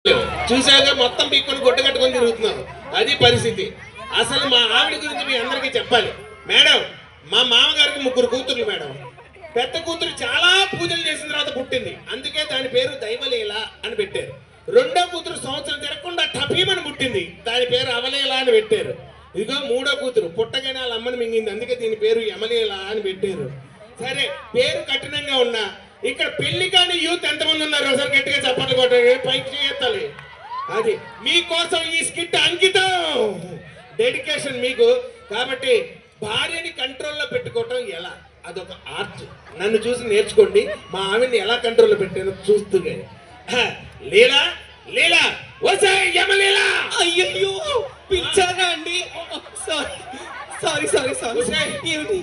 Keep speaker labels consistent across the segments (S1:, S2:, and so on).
S1: చూసాక మొత్తం పీక్కొని గొడ్డ కట్టుకొని తిరుగుతున్నావు. అది పరిస్థితి. అసలు మా ఆవిడ గురించి మీ అందరికీ చెప్పాలి. మేడం, మా మామగారికి 3 కూతుర్లు మేడం. పెద్ద కూతురు చాలా పూజలు చేసిన తర్వాత పుట్టింది, అందుకే దాని పేరు దైవలీల అని పెట్టారు. రెండో కూతురు సంవత్సరం తిరగకుండా టపీమని పుట్టింది, దాని పేరు అవలీల అని పెట్టారు. ఇదిగో మూడో కూతురు పుట్టగానే వాళ్ళ అమ్మని మింగింది, అందుకే దీని పేరు యమలీల అని పెట్టారు. సరే, పేరు కఠినంగా ఉన్నా ఇక్కడ పెళ్లి కాని యూత్ ఎంతమంది ఉన్నారు? ఒకసారి గట్టిగా చప్పట్లు కొట్టాలి, పైకి చేయాలి. అది మీకోసం ఈ స్కిట్ అంకితం, డెడికేషన్ మీకు. కాబట్టి భార్యని కంట్రోల్లో పెట్టుకోవటం ఎలా, అదొక ఆర్ట్. నన్ను చూసి నేర్చుకోండి, మా ఆవిడ్ని ఎలా కంట్రోల్లో పెట్టానో చూస్తూనే. లీలా లీలా వసే యమలీలా.
S2: అయ్యయ్యో, పిచ్చారా అండి? Sorry sorry sorry sorry. ఏమిటి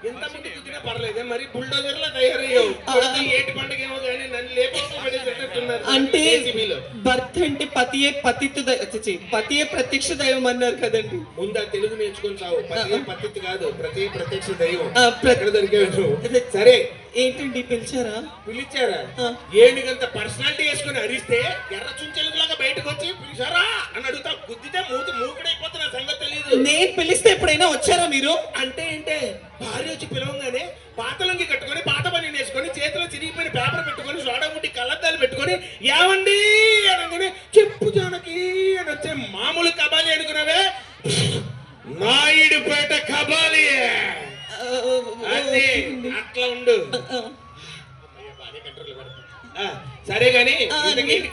S1: ఎంత ముందు కుదిరినా పర్లేదే, మరి బుల్డోజర్ లా తయారయ్యావు. ఏటి పండుగ ఏమో కానీ నన్ను లేకపోతున్నారు.
S2: అంటే భర్త అంటే పతియే పతియే ప్రత్యక్ష దైవం అన్నారు కదండి.
S1: ముందు తెలుగు నేర్చుకొని చావు. పతియే పతిత్ కాదు, ప్రతి ప్రత్యక్ష దైవం. ఎక్కడ దొరికావు? సరే,
S2: ఏంటండి పిలిచారా?
S1: పిలిచారా? ఏనుగంత పర్సనాలిటీ వేసుకుని అరిస్తే ఎర్ర చుంచెలుగులాగా బయటకు వచ్చి పిలిచారా అని అడుగుతా. గుద్దితే మూకుడైపోతున్న సంగతి తెలియదు.
S2: నేను పిలిస్తే ఎప్పుడైనా వచ్చారా మీరు?
S1: అంటే ఏంటే, భార్య వచ్చి పిలవంగానే పాతలంగి కట్టుకొని పాత పని వేసుకొని చేతిలో చిరిగిపోయిన పేపర్ పెట్టుకొని సోడా ముట్టి కళ్ళద్దాలు పెట్టుకొని ఏమండి అనగానే చెప్పు జానకి అని వచ్చే మామూలు కబాలి అనుకున్నావే, నాయుడుపేట కబాలి. అట్లా ఉండు. సరే గాని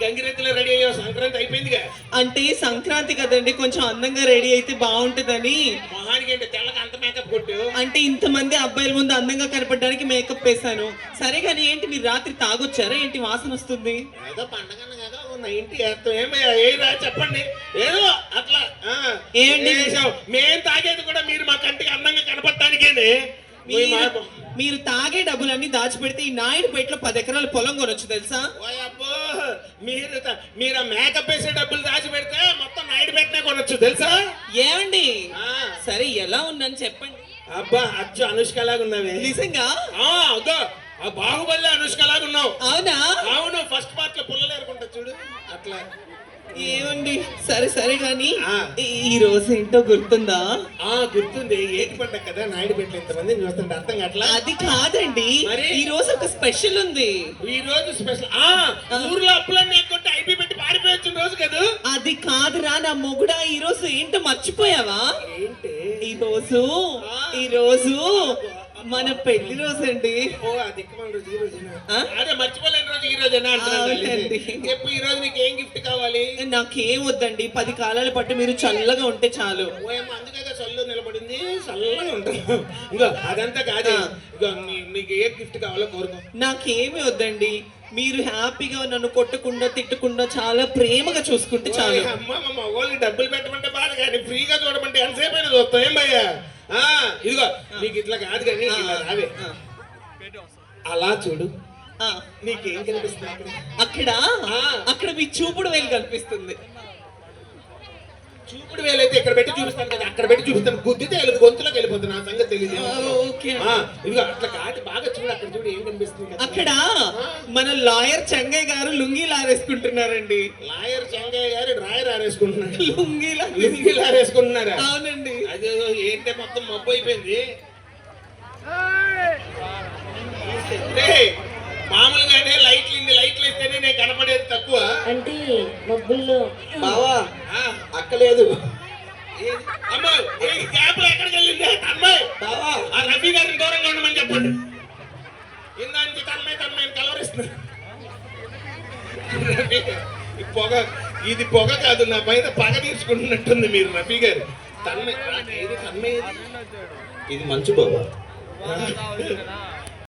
S1: గంగిరెద్దులో రెడీ అయ్యో, సంక్రాంతి అయిపోయిందిగా.
S2: అంటే సంక్రాంతి కదండి, కొంచెం అందంగా రెడీ అయితే బాగుంటుందని.
S1: మొహానికి ఏంటి తెల్లగా అంత మేకప్ కొట్టు?
S2: అంటే ఇంతమంది అబ్బాయిల ముందు అందంగా కనపడడానికి మేకప్ వేసాను. సరే గాని ఏంటి, మీరు రాత్రి తాగొచ్చారా ఏంటి? వాసన వస్తుంది.
S1: ఏదో పండగ కదా, 90 ఏరా చెప్పండి. ఏదో అట్లా ఏంటి మేం తాగేది కూడా మీరు మా కంటికి అందంగా కనపడటానికేనే.
S2: మీరు తాగే డబ్బులన్నీ దాచిపెడితే ఈ నాయుడుపేటలో 10 ఎకరాల పొలం కొనొచ్చు తెలుసా?
S1: మీరు మేకప్ వేసే డబ్బులు దాచిపెడితే మొత్తం నాయుడుపేటనే కొనొచ్చు తెలుసా?
S2: ఏమండి సరే, ఎలా ఉందని చెప్పండి.
S1: అబ్బా, అచ్చు అనుష్క లాగా ఉన్నావే.
S2: నిజంగా?
S1: అదో ఆ బాహుబలి అనుష్క లాగా ఉన్నావు.
S2: అవునా?
S1: అవును, ఫస్ట్ పార్ట్ లో పుల్లలు ఏరుకుంటా చూడు అట్లా.
S2: ఏమండి సరే సరే గాని ఈ రోజు ఏంటో గుర్తుందా?
S1: గుర్తుంది. ఏటి పండగ కదా, నాయుడుపేటలో ఇంతమంది చూస్తుంటే అర్థం కావట్లా.
S2: అది కాదండి, ఈ రోజు ఒక స్పెషల్ ఉంది.
S1: ఈ రోజు స్పెషల్ ఊర్లో అప్పులన్నీ ఎక్కుంటే ఐపీ పెట్టి పారిపోయొచ్చిన రోజు కదా.
S2: అది కాదురా నా మొగుడా, ఈ రోజు ఏంటో మర్చిపోయావా?
S1: ఏంటి
S2: ఈ రోజు మన పెళ్లి రోజు అండి.
S1: అదే మర్చిపోలేని రోజు ఈ రోజు. చెప్పు, ఈ రోజు నీకు ఏం గిఫ్ట్ కావాలి?
S2: నాకేం వద్దండి, 10 కాలాల పాటు మీరు చల్లగా ఉంటే చాలు.
S1: అందుకే చల్లు నిలబడింది, చల్లగా ఉంటాను. ఇంకో అదంతా కాదు, ఇంకో నీకు ఏ గిఫ్ట్ కావాలో కోరుకో.
S2: నాకేమి వద్దండి, మీరు హ్యాపీగా నన్ను కొట్టకుండా తిట్టకుండా చాలా ప్రేమగా చూసుకుంటే చాలు.
S1: అమ్మ మా వాళ్ళకి డబ్బులు పెట్టమంటే బాధ, కానీ ఫ్రీగా చూడమంటే ఎంతసేపు అయినా చూస్తాం. ఏం భయ్యా? ఇదిగో నీకు ఇట్లా కాదు కానీ ఇలా రావే, అలా చూడు. నీకేం కనిపిస్తుంది
S2: అక్కడ? అక్కడ మీ చూపుడు వేలు కనిపిస్తుంది.
S1: చూపుడు వేలు అయితే ఇక్కడ పెట్టి చూపిస్తాను కదా, అక్కడ పెట్టి చూపిస్తాను. గుద్దితే వెళ్ళదు, గొంతులోకి వెళ్ళిపోతుంది. నా సంగతి తెలియదు. ఇదిగో అట్లా కాదు, బాగా చూడు. అక్కడ చూడు ఏం కనిపిస్తుంది.
S2: అక్కడ మన లాయర్ చెంగయ్య గారు లుంగీలు ఆరేసుకుంటున్నారండి.
S1: లాయర్ చెంగయ్య గారు డ్రాయర్ ఆరేసుకుంటున్నారు.
S2: లుంగీలు
S1: ఆరేసుకుంటున్నారా?
S2: అవునండి.
S1: అదే ఏంటంటే మొత్తం మబ్బు అయిపోయింది. మామూలుగానే లైట్లు ఇస్తేనే నేను కనపడేది తక్కువ.
S3: అంటే మబ్బుల్లో
S1: బావా అక్కలేదు. అమ్మో, ఈ క్యాబ్ లో ఎక్కడికి వెళ్ళింది? తన్మయ్ బావా, ఆ రవి గారిని దూరంగా ఉండమని చెప్పండి. ఇందానికి తన్మయ్ కలవరిస్తున్నా. ఇది పొగ కాదు, నా పైన పగ తీర్చుకుంటున్నట్టుంది మీరు. రఫీ గారు తన్మయ్ ఇది మంచు బాబా.